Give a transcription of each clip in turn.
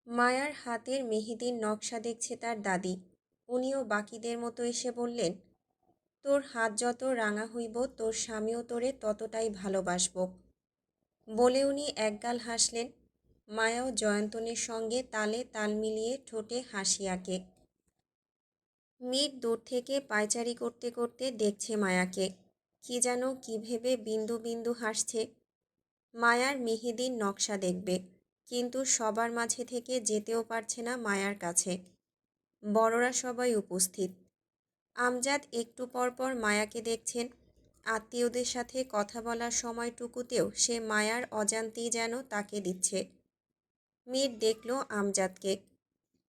মায়ার হাতের মেহেদির নকশা দেখছে তার দাদি। উনিও বাকিদের মতো এসে বললেন, তোর হাত যত রাঙা হইব তোর স্বামীও তোরে ততটাই ভালোবাসব। বলে উনি একগাল হাসলেন। মায়াও জয়ন্তনের সঙ্গে তালে তাল মিলিয়ে ঠোঁটে হাসি আঁকে। মীর দূর থেকে পায়চারি করতে করতে দেখছে মায়াকে। কি যেন কি ভেবে বিন্দু বিন্দু হাসছে। মায়ার মেহেদির নকশা দেখবে, কিন্তু সবার মাঝে থেকে যেতেও পারছে না মায়ার কাছে। বড়রা সবাই উপস্থিত। আমজাদ একটু পরপর মায়াকে দেখছেন। আত্মীয়দের সাথে কথা বলার সময়টুকুতেও সে মায়ার অজান্তেই যেন তাকে দিচ্ছে। মীর দেখল আমজাদকে।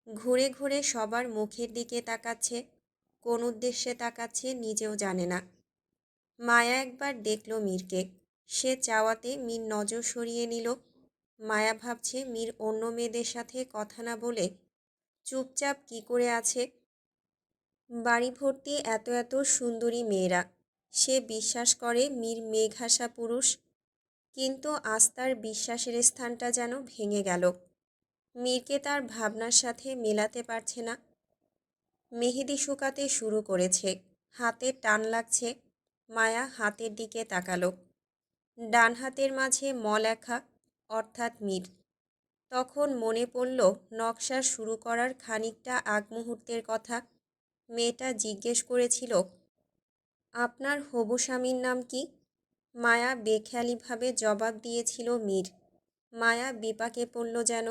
ঘুরে ঘুরে সবার মুখের দিকে তাকাচ্ছে। কোন উদ্দেশ্যে তাকাচ্ছে নিজেও জানে না। মায়া একবার দেখল মীরকে। সে চাওয়াতে মীর নজর সরিয়ে নিল। মায়া ভাবছে মীর অন্য মেয়েদের সাথে কথা না বলে চুপচাপ কি করে আছে। বাড়ি ভর্তি এত এত সুন্দরী মেয়েরা। সে বিশ্বাস করে মীর মেঘাসা পুরুষ, কিন্তু আজ তার বিশ্বাসের স্থানটা যেন ভেঙে গেল। মীরকে তার ভাবনার সাথে মেলাতে পারছে না। মেহেদি শুকাতে শুরু করেছে। হাতে টান লাগছে। মায়া হাতের দিকে তাকালো। ডান হাতের মাঝে ম লেখা, অর্থাৎ মীর। তখন মনে পড়ল নকশা শুরু করার খানিকটা আগ মুহূর্তের কথা। মেয়েটা জিজ্ঞেস করেছিল, আপনার হবু স্বামীর নাম কি? মায়া বেখেয়ালিভাবে জবাব দিয়েছিল মীর। মায়া বিপাকে পড়ল যেন।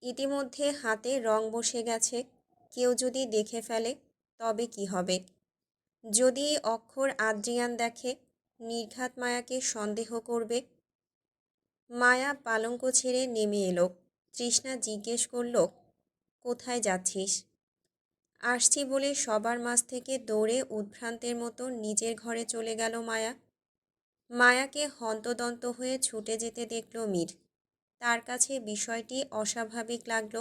ইতিমধ্যে হাতে রং বসে গেছে। কেউ যদি দেখে ফেলে তবে কি হবে? যদি এই অক্ষর আদ্রিয়ান দেখে, নির্ঘাত মায়াকে সন্দেহ করবে। মায়া পালঙ্ক ছেড়ে নেমে এলো। তৃষ্ণা জিজ্ঞেস করল, কোথায় যাচ্ছিস? আসছি বলে সবার মাঝ থেকে দৌড়ে উদ্ভ্রান্তের মতো নিজের ঘরে চলে গেল মায়া। মায়াকে হন্তদন্ত হয়ে ছুটে যেতে দেখল মীর। তার কাছে বিষয়টি অস্বাভাবিক লাগল।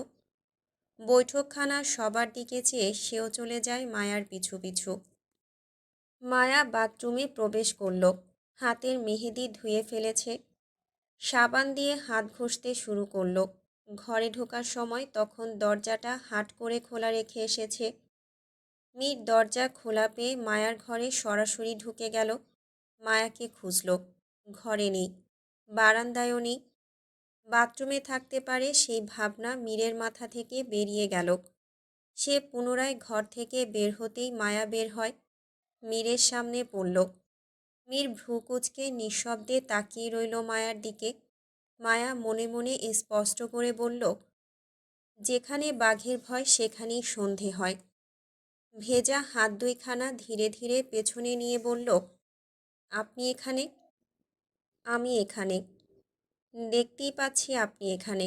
বৈঠকখানা সবার দিকে চেয়ে সেও চলে যায় মায়ার পিছু পিছু। মায়া বাথরুমে প্রবেশ করল। হাতের মেহেদি ধুয়ে ফেলেছে। সাবান দিয়ে হাত ঘষতে শুরু করল। ঘরে ঢোকার সময় তখন দরজাটা হাট করে খোলা রেখে এসেছে। মীর দরজা খোলা পেয়ে মায়ার ঘরে সরাসরি ঢুকে গেল। মায়াকে খুঁজল। ঘরে নেই, বারান্দায়ও নেই। বাথরুমে থাকতে পারে সেই ভাবনা মীরের মাথা থেকে বেরিয়ে গেল। সে পুনরায় ঘর থেকে বের হতেই মায়া বের হয়। মীরের সামনে পড়ল। মীর ভ্রু কুঁচকে নিঃশব্দে তাকিয়ে রইল মায়ার দিকে। মায়া মনে মনে স্পষ্ট করে বলল, যেখানে বাঘের ভয় সেখানেই সন্ধে হয়। ভেজা হাত দুইখানা ধীরে ধীরে পেছনে নিয়ে বলল, আপনি এখানে? আমি এখানে। দেখতেই পাচ্ছি আপনি এখানে।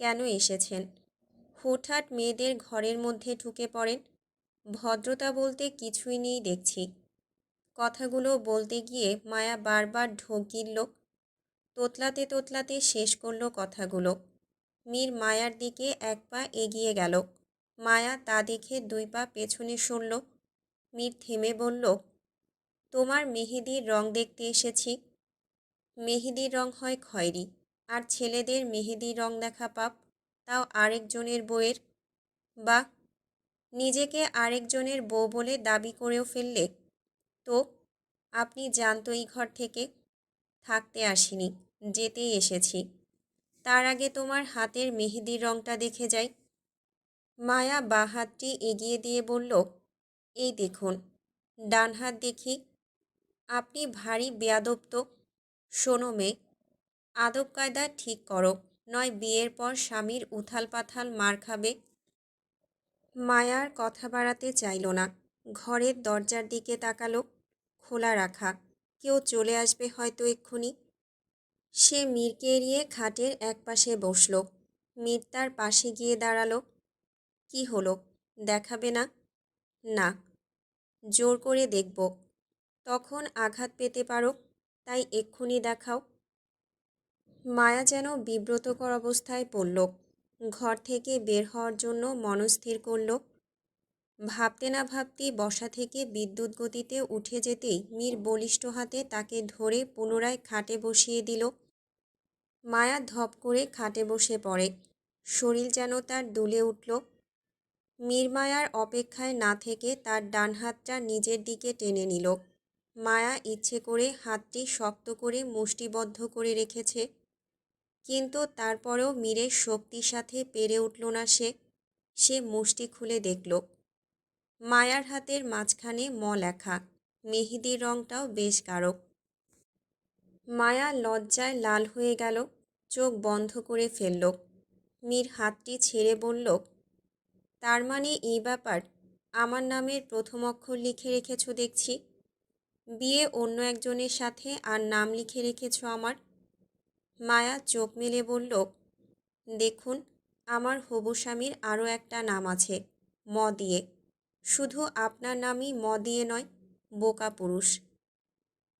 কেন এসেছেন? হুটহাট মেয়েদের ঘরের মধ্যে ঢুকে পড়েন। ভদ্রতা বলতে কিছুই নেই দেখছি। কথাগুলো বলতে গিয়ে মায়া বারবার ঢোক গিলল। তোতলাতে তোতলাতে শেষ করল কথাগুলো। মীর মায়ার দিকে এক পা এগিয়ে গেল। মায়া তা দেখে দুই পা পেছনে সরল। মীর থেমে বলল, তোমার মেহেদির রং দেখতে এসেছি। মেহেদির রং হয় খয়েরি, আর ছেলেদের মেহেদির রং দেখা পাপ, তাও আরেকজনের বউয়ের। বা নিজেকে আরেকজনের বউ বলে দাবি করেও ফেললে। তো আপনি জানতো এই ঘর থেকে? থাকতে আসিনি, যেতেই এসেছি। তার আগে তোমার হাতের মেহেদির রংটা দেখে যাই। মায়া বাঁ হাতটি এগিয়ে দিয়ে বলল, এই দেখুন। ডান হাত দেখি। আপনি ভারী বেয়াদব তো। শোনো মেয়ে, আদব কায়দা ঠিক করো, নয় বিয়ের পর স্বামীর উথাল পাথাল মার খাবে। মায়ার কথা বাড়াতে চাইল না। ঘরের দরজার দিকে তাকালো। খোলা রাখা। কেউ চলে আসবে হয়তো এক্ষুনি। সে মীরকে এড়িয়ে খাটের একপাশে বসল। মীর তার পাশে গিয়ে দাঁড়ালো। কি হলো, দেখাবে না? না। জোর করে দেখব। তখন আঘাত পেতে পারো, তাই এক্ষুনি দেখাও। মায়া যেন বিব্রতকর অবস্থায় পড়ল। ঘর থেকে বের হওয়ার জন্য মনস্থির করল। ভাবতে না ভাবতেই বসা থেকে বিদ্যুৎ গতিতে উঠে যেতেই মীর বলিষ্ঠ হাতে তাকে ধরে পুনরায় খাটে বসিয়ে দিল। মায়া ধপ করে খাটে বসে পড়ে। শরীর যেন তার দুলে উঠল। মীর মায়ার অপেক্ষায় না থেকে তার ডান হাতটা নিজের দিকে টেনে নিল। মায়া ইচ্ছে করে হাতটি শক্ত করে মুষ্টিবদ্ধ করে রেখেছে, কিন্তু তারপরেও মীরের শক্তির সাথে পেরে উঠল না সে। সে মুষ্টি খুলে দেখল মায়ার হাতের মাঝখানে ম লেখা। মেহেদির রংটাও বেশ গাঢ়। মায়া লজ্জায় লাল হয়ে গেল, চোখ বন্ধ করে ফেলল। মীর হাতটি ছেড়ে বলল, তার মানে এই ব্যাপার? আমার নামের প্রথম অক্ষর লিখে রেখেছ দেখছি। বিয়ে অন্য একজনের সাথে আর নাম লিখে রেখেছ আমার। মায়া চোখ মেলে বলল, দেখুন, আমার হবু স্বামীর আরও একটা নাম আছে, ম দিয়ে। শুধু আপনার নামই ম দিয়ে নয়, বোকা পুরুষ।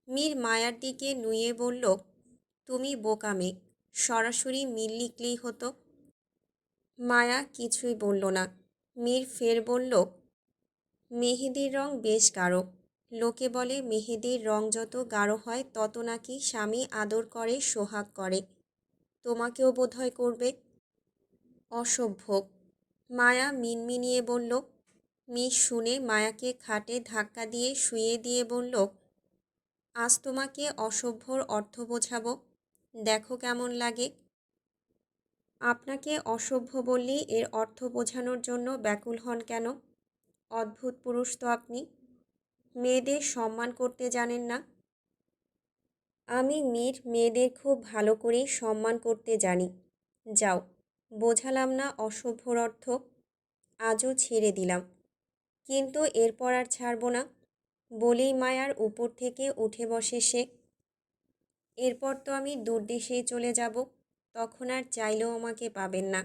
মীর মায়ার দিকে নুয়ে বলল, তুমি বোকা মেয়ে, সরাসরি মিল লিখলেই হতো। মায়া কিছুই বলল না। মীর ফের বলল, মেহেদির রং বেশ গাঢ়। লোকে বলে মেহেদির রং যত গাঢ় হয় তত নাকি স্বামী আদর করে, সোহাগ করে। তোমাকেও বোধহয় করবে। অসভ্য। মায়া মিনমিনিয়ে বলল। মীর শুনে মায়াকে খাটে ধাক্কা দিয়ে শুইয়ে দিয়ে বলল, আজ তোমাকে অসভ্যর অর্থ বোঝাবো, দেখো কেমন লাগে। আপনাকে অসভ্য বললেই এর অর্থ বোঝানোর জন্য ব্যাকুল হন কেন? অদ্ভুত পুরুষ তো আপনি। মেয়েদের সম্মান করতে জানেন না। আমি মীর মেয়েদের খুব ভালো করেই সম্মান করতে জানি। যাও, বোঝালাম না অসভ্যর অর্থ? আজও ছেড়ে দিলাম, কিন্তু এরপর আর ছাড়ব না। বলেই মায়ার উপর থেকে উঠে বসে সে। এরপর তো আমি দূর দেশেই চলে যাব, তখন আর চাইলেও আমাকে পাবেন না।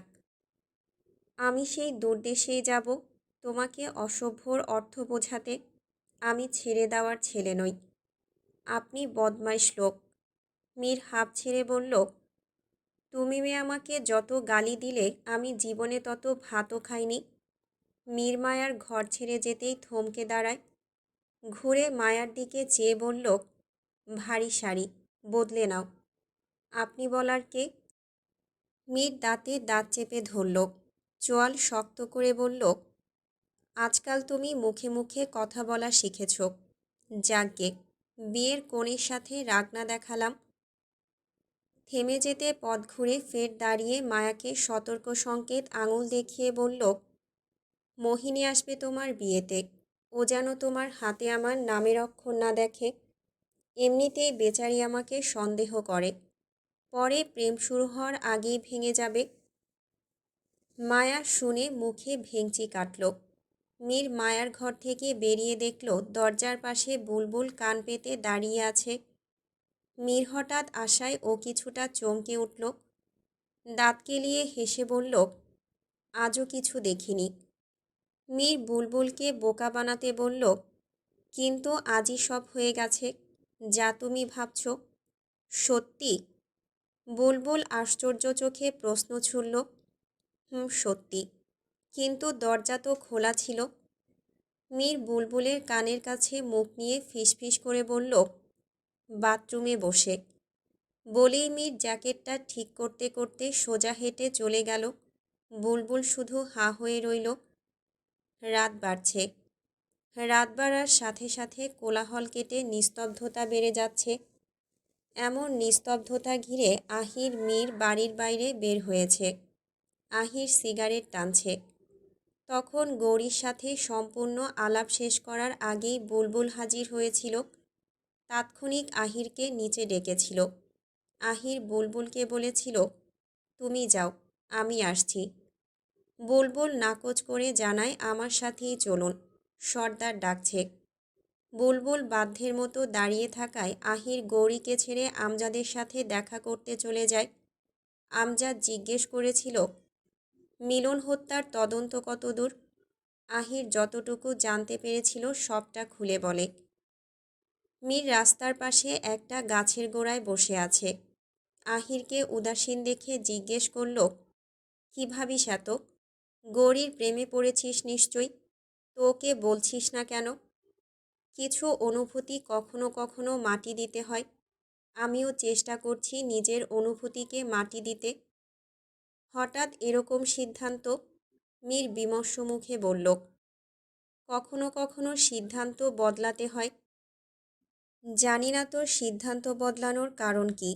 আমি সেই দূর দেশেই যাব তোমাকে অসভ্যর অর্থ বোঝাতে। আমি ছেড়ে দেওয়ার ছেলে নই। আপনি বদমাইশ লোক। মীর হাঁপ ছেড়ে বলল, তুমি মেয়ে আমাকে যত গালি দিলে আমি জীবনে তত ভাতও খাইনি। মীর মায়ার ঘর ছেড়ে যেতেই থমকে দাঁড়ায়। ঘুরে মায়ার দিকে চেয়ে বলল, ভারী শাড়ি, বদলে নাও। আপনি বলার কে? মীর দাঁতে দাঁত চেপে ধরল, চোয়াল শক্ত করে বলল, আজকাল তুমি মুখে মুখে কথা বলা শিখেছ। যাকগে, বিয়ের কনের সাথে রাগ না দেখালাম। থেমে যেতে পথ ঘুরে ফের দাঁড়িয়ে মায়াকে সতর্ক সংকেত আঙুল দেখিয়ে বলল, মোহিনী আসবে তোমার বিয়েতে। ও যেন তোমার হাতে আমার নামের অক্ষর না দেখে। এমনিতেই বেচারি আমাকে সন্দেহ করে, পরে প্রেম শুরু হওয়ার আগেই ভেঙে যাবে। মায়া শুনে মুখে ভেঙচি কাটল। মীর মায়ার ঘর থেকে বেরিয়ে দেখল দরজার পাশে বুলবুল কান পেতে দাঁড়িয়ে আছে। মীর হঠাৎ আশায় ও কিছুটা চমকে উঠল। দাঁত কেলিয়ে হেসে বলল, আজও কিছু দেখিনি। মীর বুলবুলকে বোকা বানাতে বলল, কিন্তু আজই সব হয়ে গেছে, যা তুমি ভাবছ। সত্যি? বুলবুল আশ্চর্য চোখে প্রশ্ন ছুড়ল। সত্যি, কিন্তু দরজা তো খোলা ছিল। মীর বুলবুলের কানের কাছে মুখ নিয়ে ফিসফিস করে বলল, বাথরুমে বসে। বলেই মীর জ্যাকেটটা ঠিক করতে করতে সোজা হেঁটে চলে গেল। বুলবুল শুধু হাঁ হয়ে রইল। রাত বাড়ছে। রাত বাড়ার সাথে সাথে কোলাহল কেটে নিস্তব্ধতা বেড়ে যাচ্ছে। এমন নিস্তব্ধতা ঘিরে আহির মীর বাড়ির বাইরে বের হয়েছে। আহির সিগারেট টানছে। তখন গৌরীর সাথে সম্পূর্ণ আলাপ শেষ করার আগেই বুলবুল হাজির হয়েছিল। তাৎক্ষণিক আহিরকে নিচে ডেকেছিল। আহির বুলবুলকে বলেছিল, তুমি যাও, আমি আসছি। বুলবুল নাকচ করে জানায়, আমার সাথেই চলুন, সর্দার ডাকছে। বুলবুল বাধ্যের মতো দাঁড়িয়ে থাকায় আহির গৌরীকে ছেড়ে আমজাদের সাথে দেখা করতে চলে যায়। আমজাদ জিজ্ঞেস করেছিল, মিলন হত্যার তদন্ত কতদূর? আহির যতটুকু জানতে পেরেছিল সবটা খুলে বলে। মীর রাস্তার পাশে একটা গাছের গোড়ায় বসে আছে। আহিরকে উদাসীন দেখে জিজ্ঞেস করল, কী ভাবিস এত? গৌরীর প্রেমে পড়েছিস নিশ্চয়ই, তো ওকে বলছিস না কেন? কিছু অনুভূতি কখনো কখনো মাটি দিতে হয়। আমিও চেষ্টা করছি নিজের অনুভূতিকে মাটি দিতে। হঠাৎ এরকম সিদ্ধান্ত? মীর বিমর্ষ মুখে বলল, কখনো কখনো সিদ্ধান্ত বদলাতে হয়। জানি না তোর সিদ্ধান্ত বদলানোর কারণ কি,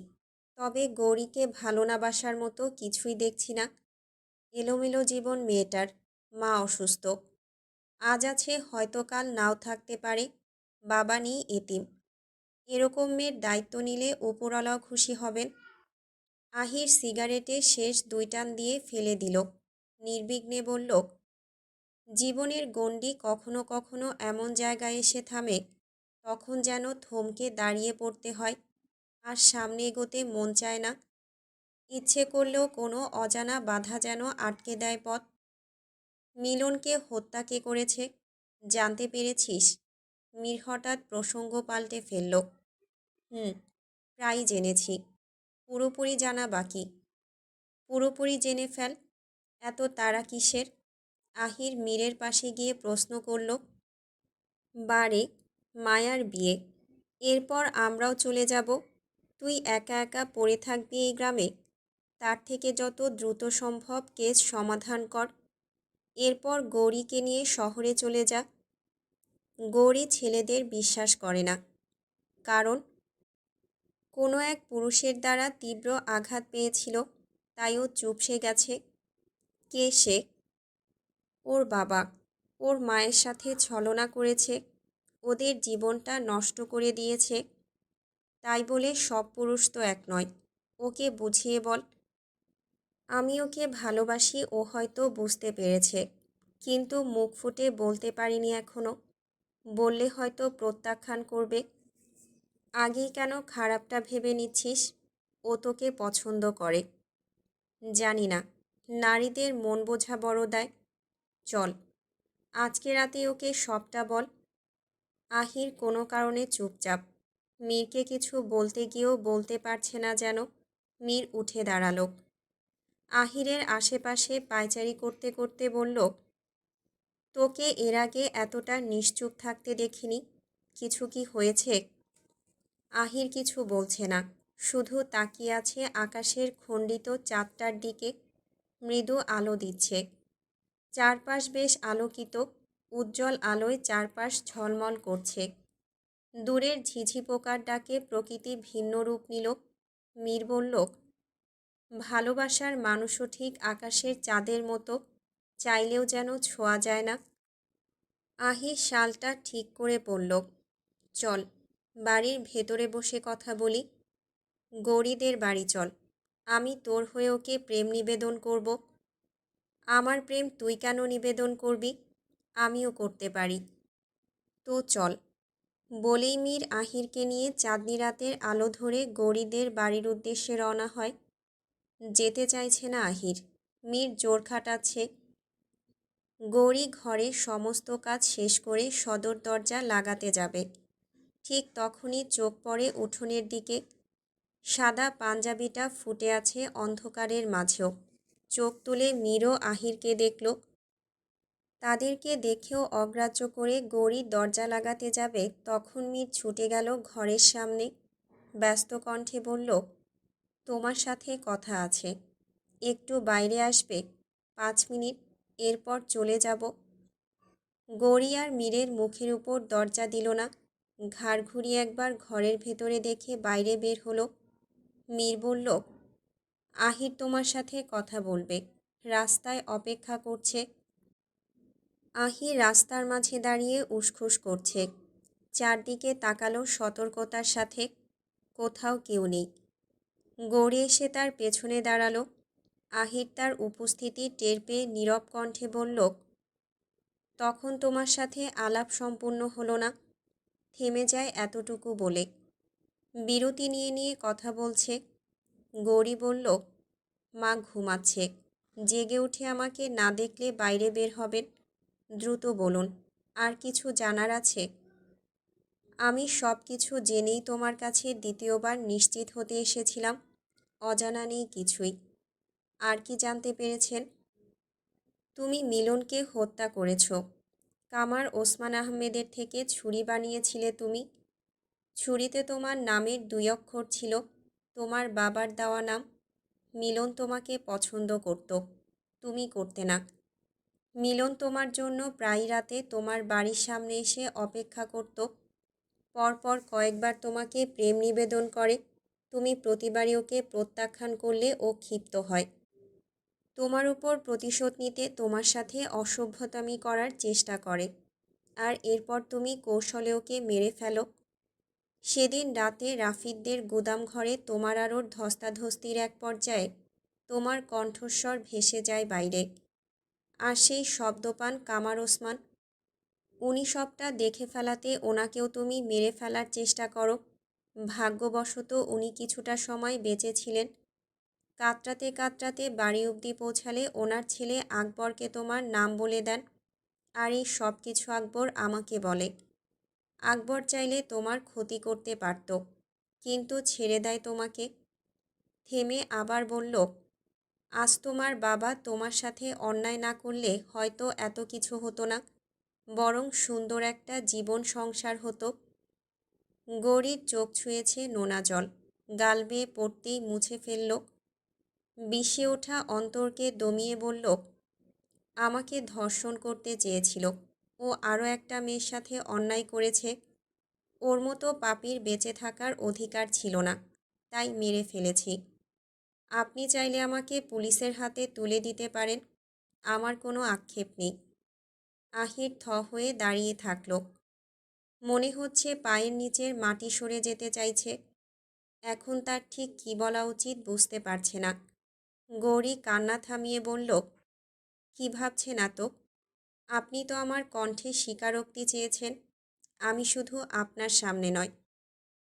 তবে গৌরীকে ভালো না বাসার মতো কিছুই দেখছি না। এলোমেলো জীবন মেয়েটার, মা অসুস্থ, আজ আছে হয়তো কাল নাও থাকতে পারে, বাবা নেই, এতিম। এরকম মেয়ের দায়িত্ব নিলে উপরওয়ালাও খুশি হবেন। আহির সিগারেটে শেষ 2 টান দিয়ে ফেলে দিল। নির্বিঘ্নে বলল, জীবনের গণ্ডি কখনো কখনো এমন জায়গায় এসে থামে, তখন যেন থমকে দাঁড়িয়ে পড়তে হয়, আর সামনে এগোতে মন চায় না। ইচ্ছে করলেও কোনো অজানা বাধা যেন আটকে দেয় পথ। মিলনকে হত্যা কে করেছে জানতে পেরেছিস? মীর হঠাৎ প্রসঙ্গ পাল্টে ফেলল। প্রায় জেনেছি, পুরোপুরি জানা বাকি। পুরোপুরি জেনে ফেল, এত তাড়া কিসের? আহির মীরের পাশে গিয়ে প্রশ্ন করল। বারে, মায়ার বিয়ে, এরপর আমরাও চলে যাব। তুই একা একা পড়ে থাকবি এই গ্রামে? তার থেকে যত দ্রুত সম্ভব কেস সমাধান কর, এরপর গৌরীকে নিয়ে শহরে চলে যা। গৌরী ছেলেদের বিশ্বাস করে না, কারণ কোনো এক পুরুষের দ্বারা তীব্র আঘাত পেয়েছিল, তাই ও চুপসে গেছে। কে সে? ওর বাবা। ওর মায়ের সাথে ছলনা করেছে, ওদের জীবনটা নষ্ট করে দিয়েছে। তাই বলে সব পুরুষ তো এক নয়, ওকে বুঝিয়ে বল। আমি ওকে ভালোবাসি, ও হয়তো বুঝতে পেরেছে, কিন্তু মুখ ফুটে বলতে পারিনি এখনো। বললে হয়তো প্রত্যাখ্যান করবে। আগেই কেন খারাপটা ভেবে নিচ্ছিস? ও তোকে পছন্দ করে। জানি না, নারীদের মন বোঝা বড় দায়। চল, আজকে রাতে ওকে সবটা বল। আহির কোনো কারণে চুপচাপ। মীরকে কিছু বলতে গিয়েও বলতে পারছে না যেন। মীর উঠে দাঁড়ালো। আহিরের আশেপাশে পায়চারি করতে করতে বলল, তোকে এর আগে এতটা নিশ্চুপ থাকতে দেখিনি। কিছু কি হয়েছে? আহির কিছু বলছে না, শুধু তাকিয়ে আছে আকাশের খণ্ডিত চাঁদটার দিকে। মৃদু আলো দিচ্ছে, চারপাশ বেশ আলোকিত। উজ্জ্বল আলোয় চারপাশ ঝলমল করছে। দূরের ঝিঝি পোকার ডাকে প্রকৃতি ভিন্ন রূপ নিল। মীর বলল, ভালোবাসার মানুষও ঠিক আকাশের চাঁদের মতো, চাইলেও যেন ছোঁয়া যায় না। আহির শালটা ঠিক করে পড়ল। চল, বাড়ির ভেতরে বসে কথা বলি। গৌরীদের বাড়ি চল, আমি তোর হয়ে ওকে প্রেম নিবেদন করব। আমার প্রেম তুই কেন নিবেদন করবি? আমিও করতে পারি। তো চল। বলেই মীর আহিরকে নিয়ে চাঁদনি রাতের আলো ধরে গৌরীদের বাড়ির উদ্দেশ্যে রওনা হয়। যেতে চাইছে না আহির, মীর জোর খাটাচ্ছে। গৌরী ঘরের সমস্ত কাজ শেষ করে সদর দরজা লাগাতে যাবে, ঠিক তখনই চোখ পড়ে উঠোনের দিকে। সাদা পাঞ্জাবিটা ফুটে আছে অন্ধকারের মাঝেও। চোখ তুলে মীরও আহিরকে দেখল। তাদেরকে দেখেও অগ্রাহ্য করে গৌরী দরজা লাগাতে যাবে, তখন মীর ছুটে গেল ঘরের সামনে। ব্যস্ত কণ্ঠে বলল, তোমার সাথে কথা আছে, একটু বাইরে আসবে? 5 মিনিট, এরপর চলে যাব। গৌরী আর মীরের মুখের উপর দরজা দিল না। ঘাড় ঘুরিয়ে একবার ঘরের ভেতরে দেখে বাইরে বের হলো। মীর বলল, আহির তোমার সাথে কথা বলবে, রাস্তায় অপেক্ষা করছে। আহির রাস্তার মাঝে দাঁড়িয়ে উসখুস করছে। চারদিকে তাকালো সতর্কতার সাথে, কোথাও কেউ নেই। গৌরী এসে তার পেছনে দাঁড়ালো। আহির তার উপস্থিতি টের পেয়ে নীরব কণ্ঠে বলল, তখন তোমার সাথে আলাপ সম্পূর্ণ হলো না? থেমে যায় এতটুকু বলে। বিরতি নিয়ে নিয়ে কথা বলছে। গৌরী বলল, মা ঘুমাচ্ছে, জেগে উঠে আমাকে না দেখলে বাইরে বের হবেন। দ্রুত বলুন, আর কিছু জানার আছে? আমি সব কিছু জেনেই তোমার কাছে দ্বিতীয়বার নিশ্চিত হতে এসেছিলাম। অজানা নেই কিছুই। আর কি জানতে পেরেছেন? তুমি মিলনকে হত্যা করেছ। কামার ওসমান আহমেদের থেকে ছুরি বানিয়েছিলে তুমি। ছুরিতে তোমার নামের 2 অক্ষর ছিল, তোমার বাবার দেওয়া নাম। মিলন তোমাকে পছন্দ করত, তুমি করতে না। মিলন তোমার জন্য প্রায় রাতে তোমার বাড়ির সামনে এসে অপেক্ষা করত। পরপর কয়েকবার তোমাকে প্রেম নিবেদন করে। তুমি প্রতিবারই ওকে প্রত্যাখ্যান করলে ও ক্ষিপ্ত হয়। তোমার উপর প্রতিশোধ নিতে তোমার সাথে অসভ্যতামি করার চেষ্টা করে, আর এরপর তুমি কৌশলে ওকে মেরে ফেলো। সেদিন রাতে রাফিদদের গুদাম ঘরে তোমার আর ওর ধস্তাধস্তির এক পর্যায়ে তোমার কণ্ঠস্বর ভেসে যায় বাইরে। আর সেই শব্দপান কামার ওসমান, উনি সবটা দেখে ফেলাতে ওনাকেও তুমি মেরে ফেলার চেষ্টা করো। ভাগ্যবশত উনি কিছুটা সময় বেঁচে ছিলেন। কাতরাতে কাতরাতে বাড়ি অবধি পৌঁছালে ওনার ছেলে আকবরকে তোমার নাম বলে দেন। আর এই সব কিছু আকবর আমাকে বলে। আকবর চাইলে তোমার ক্ষতি করতে পারত, কিন্তু ছেড়ে দেয় তোমাকে। থেমে আবার বলল, আজ তোমার বাবা তোমার সাথে অন্যায় না করলে হয়তো এত কিছু হতো না, বরং সুন্দর একটা জীবন সংসার হতো। গৌরীর চোখ ছুঁয়েছে নোনা জল, গাল বেয়ে পড়তেই মুছে ফেলল। বিষে ওঠা অন্তরকে দমিয়ে বলল, আমাকে ধর্ষণ করতে চেয়েছিল। ও আরও একটা মেয়ের সাথে অন্যায় করেছে। ওর মতো পাপীর বেঁচে থাকার অধিকার ছিল না, তাই মেরে ফেলেছি। আপনি চাইলে আমাকে পুলিশের হাতে তুলে দিতে পারেন, আমার কোনো আক্ষেপ নেই। আহির থ হয়ে দাঁড়িয়ে থাকল। মনে হচ্ছে পায়ের নিচের মাটি সরে যেতে চাইছে। এখন তার ঠিক কী বলা উচিত বুঝতে পারছে না। গৌরী কান্না থামিয়ে বলল, কী ভাবছেন এত? আপনি তো আমার কণ্ঠে স্বীকারোক্তি চেয়েছেন। আমি শুধু আপনার সামনে নয়,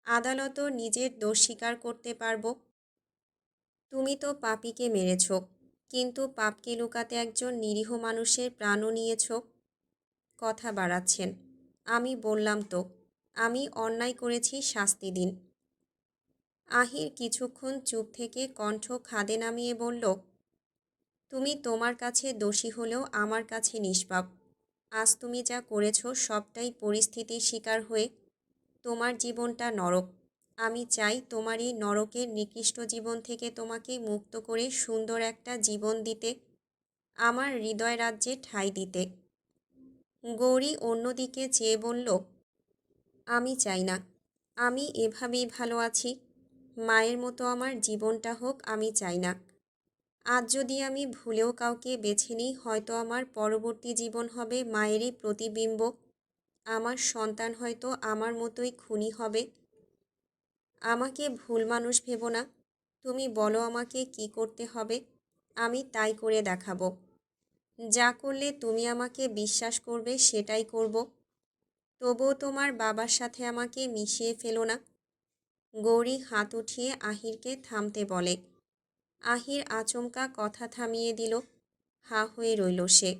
আদালতও নিজের দোষ স্বীকার করতে পারব। তুমি তো পাপীকে মেরেছ, কিন্তু পাপকে লুকাতে একজন নিরীহ মানুষের প্রাণও নিয়েছ। কথা বাড়াচ্ছেন। আমি বললাম তো, আমি অন্যায় করেছি, শাস্তি দিন। আহির কিছুক্ষণ চুপ থেকে কণ্ঠ খাদে নামিয়ে বলল, তুমি তোমার কাছে দোষী হলেও আমার কাছে নিষ্পাপ। আজ তুমি যা করেছ সবটাই পরিস্থিতির শিকার হয়ে। তোমার জীবনটা নরক। আমি চাই তোমার এই নরকের নিকৃষ্ট জীবন থেকে তোমাকে মুক্ত করে সুন্দর একটা জীবন দিতে, আমার হৃদয় রাজ্যে ঠাঁই দিতে। গৌরী অন্যদিকে চেয়ে বলল, আমি চাই না। আমি এভাবেই ভালো আছি। মায়ের মতো আমার জীবনটা হোক, আমি চাই না। আজ যদি আমি ভুলেও কাউকে বেছে নিই, হয়তো আমার পরবর্তী জীবন হবে মায়েরই প্রতিবিম্ব। আমার সন্তান হয়তো আমার মতোই খুনি হবে। আমাকে ভুল মানুষ ভেবো না। তুমি বলো আমাকে কি করতে হবে, আমি তাই করে দেখাবো। যা করলে তুমি আমাকে বিশ্বাস করবে সেটাই করব। তবুও তোমার বাবার সাথে আমাকে মিশিয়ে ফেলো না। গৌরী হাত উঠিয়ে আহিরকে থামতে বলে। আহির আচমকা কথা থামিয়ে দিল। হা হয়ে রইল সে।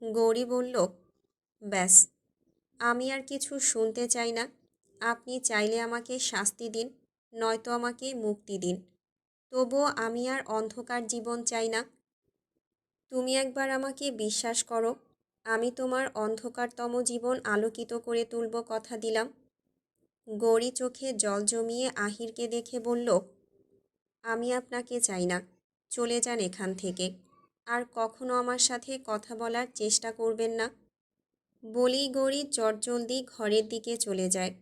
গৌরী বলল, ব্যাস, আমি আর কিছু শুনতে চাই না। আপনি চাইলে আমাকে শাস্তি দিন, নয়তো আমাকে মুক্তি দিন। তবুও আমি আর অন্ধকার জীবন চাই না। তুমি একবার আমাকে বিশ্বাস করো, আমি তোমার অন্ধকারতম জীবন আলোকিত করে তুলব, কথা দিলাম। গৌরী চোখে জল জমিয়ে আহিরকে দেখে বলল, আমি আপনাকে চাই না। চলে যান এখান থেকে। আর কখনো আমার সাথে কথা বলার চেষ্টা করবেন না। বলেই গৌরী চটজলদি ঘরের দিকে চলে যায়।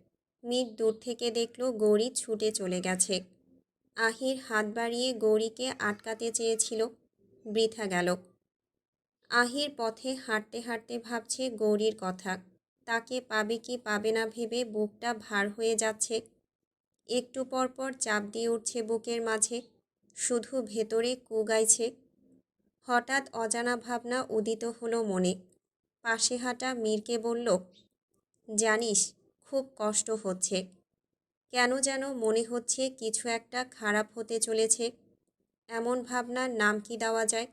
মিট দূর থেকে দেখল গৌরী ছুটে চলে গেছে। আহির হাত বাড়িয়ে গৌরীকে আটকাতে চেয়েছিল, বৃথা গেল। আহির পথে হাঁটতে হাঁটতে ভাবছে গৌরীর কথা। তাকে পাবে কি পাবে না ভেবে বুকটা ভার হয়ে যাচ্ছে। একটু পর পর চাপ দিয়ে উঠছে বুকের মাঝে, শুধু ভেতরে কু গাইছে। হঠাৎ অজানা ভাবনা উদিত হলো মনে। পাশে হাঁটা মীরকে বলল, জানিস, খুব কষ্ট হচ্ছে। কেন যেন মনে হচ্ছে কিছু একটা খারাপ হতে চলেছে। এমন ভাবনার নাম কি দেওয়া যায়?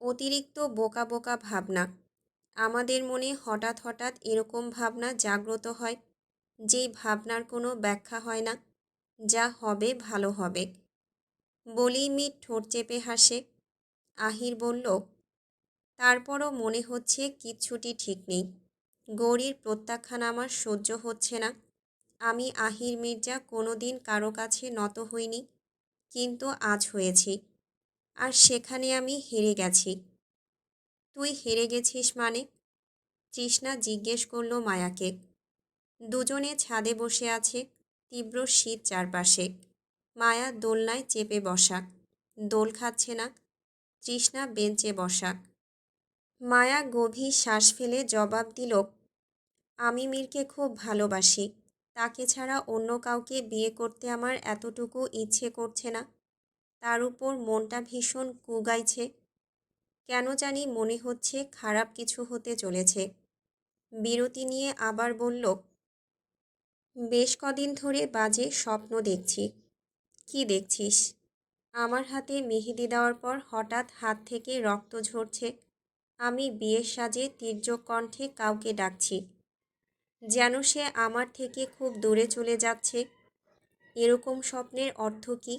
অতিরিক্ত বোকা বোকা ভাবনা। আমাদের মনে হঠাৎ হঠাৎ এরকম ভাবনা জাগ্রত হয়, যেই ভাবনার কোনো ব্যাখ্যা হয় না। যা হবে ভালো হবে। বলেই মিট ঠোঁট চেপে হাসে। আহির বলল, তারপরও মনে হচ্ছে কিচ্ছুটি ঠিক নেই। গৌরীর প্রত্যাখ্যান আমার সহ্য হচ্ছে না। আমি আহির মির্জা কোনো দিন কারো কাছে নত হইনি। কিন্তু আজ হয়েছি, আর সেখানে আমি হেরে গেছি। তুই হেরে গেছিস মানে? তৃষ্ণা জিজ্ঞেস করল মায়াকে। দুজনে ছাদে বসে আছে, তীব্র শীত চারপাশে। মায়া দোলনায় চেপে বসা, দোল খাচ্ছে না। তৃষ্ণা বেঞ্চে বসা। মায়া গভীর শ্বাস ফেলে জবাব দিল, আমি মীরকে খুব ভালোবাসি। তাকে ছাড়া অন্য কাউকে বিয়ে করতে আমার এতটুকু ইচ্ছে করছে না। তার উপর মনটা ভীষণ কুগাইছে। কেন জানি মনে হচ্ছে খারাপ কিছু হতে চলেছে। বিরতি নিয়ে আবার বলল, বেশ কদিন ধরে বাজে স্বপ্ন দেখছি। কি দেখছিস? আমার হাতে মেহেদি দেওয়ার পর হঠাৎ হাত থেকে রক্ত ঝরছে। আমি বিয়ের সাজে তীর্যক কণ্ঠে কাউকে ডাকছি, যেন সে আমার থেকে খুব দূরে চলে যাচ্ছে। এরকম স্বপ্নের অর্থ কী?